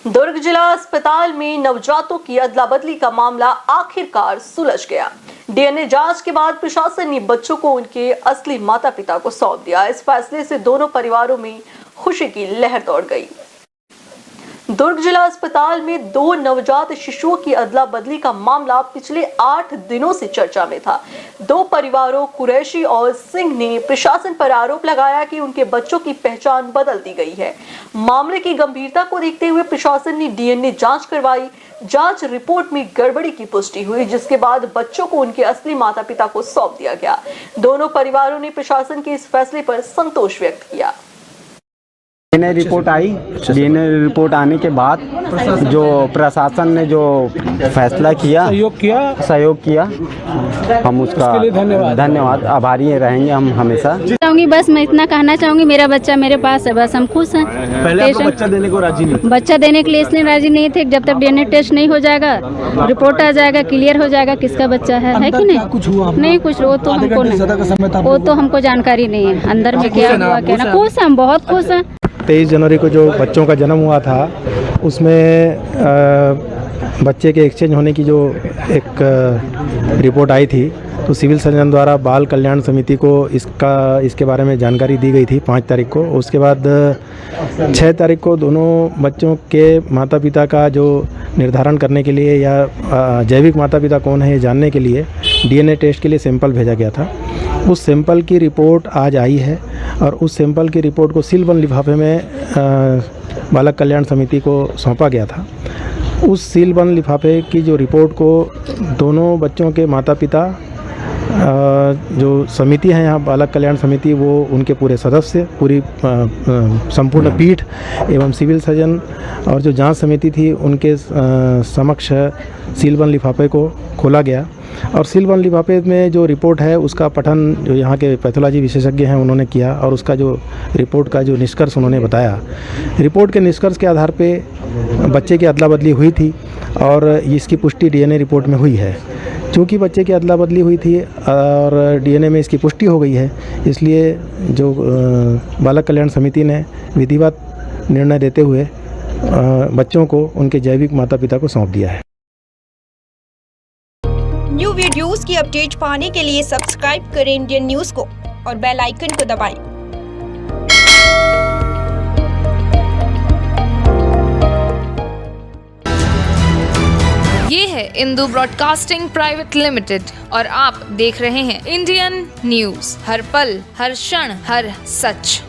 दुर्ग जिला अस्पताल में नवजातों की अदला बदली का मामला आखिरकार सुलझ गया। डीएनए जांच के बाद प्रशासन ने बच्चों को उनके असली माता पिता को सौंप दिया। इस फैसले से दोनों परिवारों में खुशी की लहर दौड़ गई। दुर्ग जिला अस्पताल में 2 नवजात शिशुओं की अदला बदली का मामला पिछले 8 दिनों से चर्चा में था। 2 परिवारों कुरैशी और सिंह ने प्रशासन पर आरोप लगाया कि उनके बच्चों की पहचान बदल दी गई है। मामले की गंभीरता को देखते हुए प्रशासन ने डीएनए जांच करवाई। जांच रिपोर्ट में गड़बड़ी की पुष्टि हुई, जिसके बाद बच्चों को उनके असली माता पिता को सौंप दिया गया। दोनों परिवारों ने प्रशासन के इस फैसले पर संतोष व्यक्त किया। डीएनए रिपोर्ट आई। डीएनए रिपोर्ट आने के बाद जो प्रशासन ने जो फैसला किया, सहयोग किया, हम उसका धन्यवाद आभारी रहेंगे हम हमेशा। चाहूँगी बस मैं इतना कहना चाहूँगी, मेरा बच्चा मेरे पास है, बस हम खुश हैं। पहले आपको बच्चा देने को राजी नहीं? बच्चा देने के लिए इसलिए राजी नहीं थे, जब तक डीएनए टेस्ट नहीं हो जाएगा, रिपोर्ट आ जाएगा, क्लियर हो जाएगा किसका बच्चा है कि नहीं। कुछ हुआ नहीं, कुछ वो तो हमको नहीं, वो तो हमको जानकारी नहीं है अंदर में क्या हुआ क्या ना। खुश हैं, हम बहुत खुश हैं। 23 जनवरी को जो बच्चों का जन्म हुआ था, उसमें बच्चे के एक्सचेंज होने की जो एक रिपोर्ट आई थी, तो सिविल सर्जन द्वारा बाल कल्याण समिति को इसके बारे में जानकारी दी गई थी 5 तारीख को। उसके बाद 6 तारीख को दोनों बच्चों के माता पिता का जो निर्धारण करने के लिए या जैविक माता पिता कौन है ये जानने के लिए डीएनए टेस्ट के लिए सैंपल भेजा गया था। उस सैंपल की रिपोर्ट आज आई है और उस सैंपल की रिपोर्ट को सीलबंद लिफाफे में बालक कल्याण समिति को सौंपा गया था। उस सीलबंद लिफाफे की जो रिपोर्ट को दोनों बच्चों के माता पिता, जो समिति है यहाँ बालक कल्याण समिति, वो उनके पूरे सदस्य, पूरी संपूर्ण पीठ एवं सिविल सर्जन और जो जांच समिति थी उनके समक्ष सीलबंद लिफाफे को खोला गया और सीलबंद लिफाफे में जो रिपोर्ट है उसका पठन जो यहाँ के पैथोलॉजी विशेषज्ञ हैं उन्होंने किया और उसका जो रिपोर्ट का जो निष्कर्ष उन्होंने बताया। रिपोर्ट के निष्कर्ष के आधार पे बच्चे की अदला बदली हुई थी और इसकी पुष्टि डीएनए रिपोर्ट में हुई है। चूँकि बच्चे की अदला बदली हुई थी और डीएनए में इसकी पुष्टि हो गई है, इसलिए जो बालक कल्याण समिति ने विधिवत निर्णय देते हुए बच्चों को उनके जैविक माता पिता को सौंप दिया है। न्यू वीडियोस की अपडेट पाने के लिए सब्सक्राइब करें इंडियन न्यूज़ को और बेल आइकन को दबाएं। ये है इंदू ब्रॉडकास्टिंग प्राइवेट लिमिटेड और आप देख रहे हैं इंडियन न्यूज़, हर पल, हर क्षण, हर सच।